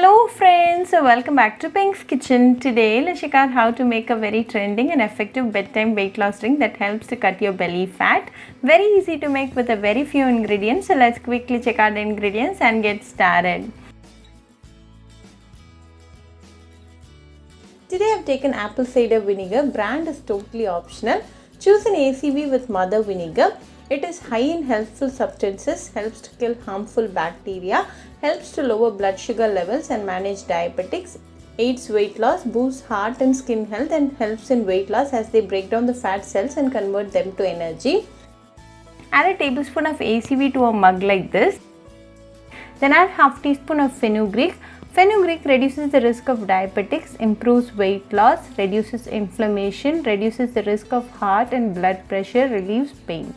Hello friends, welcome back to Pink's Kitchen. Today let's check out how to make a very trending and effective bedtime weight loss drink that helps to cut your belly fat. Very easy to make with a very few ingredients. So let's quickly check out the ingredients and get started. Today I've taken apple cider vinegar. Brand is totally optional. Choose an ACV with mother vinegar. It is high in healthful substances, helps to kill harmful bacteria, helps to lower blood sugar levels and manage diabetics, aids weight loss, boosts heart and skin health and helps in weight loss as they break down the fat cells and convert them to energy. Add a tablespoon of ACV to a mug like this. Then add half teaspoon of fenugreek. Fenugreek reduces the risk of diabetics, improves weight loss, reduces inflammation, reduces the risk of heart and blood pressure, relieves pain.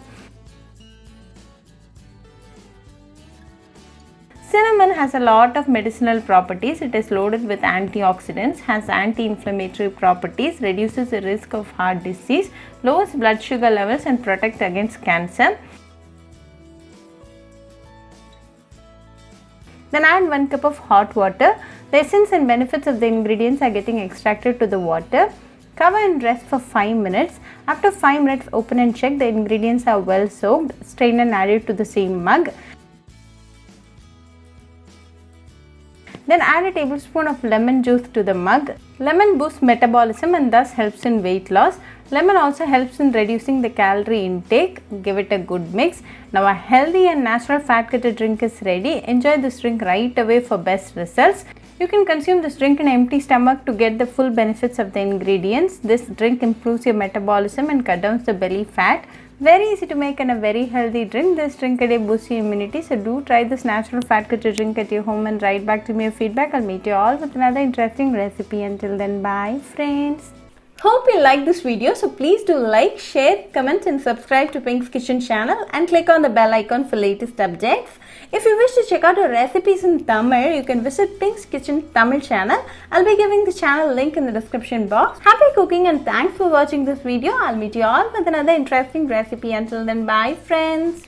Cinnamon has a lot of medicinal properties. It is loaded with antioxidants, has anti-inflammatory properties, reduces the risk of heart disease, lowers blood sugar levels and protects against cancer. Then add 1 cup of hot water. The essence and benefits of the ingredients are getting extracted to the water. Cover and rest for 5 minutes. After 5 minutes, open and check the ingredients are well soaked. Strain and add it to the same mug. Then add a tablespoon of lemon juice to the mug. Lemon boosts metabolism and thus helps in weight loss. Lemon also helps in reducing the calorie intake. Give it a good mix. Now a healthy and natural fat cutter drink is ready. Enjoy this drink right away for best results. You can consume this drink in an empty stomach to get the full benefits of the ingredients. This drink improves your metabolism and cuts down the belly fat. Very easy to make and a very healthy drink. This drink a day boosts your immunity. So do try this natural fat cutter drink at your home and write back to me your feedback. I'll meet you all with another interesting recipe. Until then, bye friends. Hope you like this video. So please do like, share, comment and subscribe to Pink's Kitchen channel and click on the bell icon for latest updates. If you wish to check out our recipes in Tamil, you can visit Pink's Kitchen Tamil channel. I'll be giving the channel link in the description box. Happy cooking and thanks for watching this video. I'll meet you all with another interesting recipe. Until then, bye friends.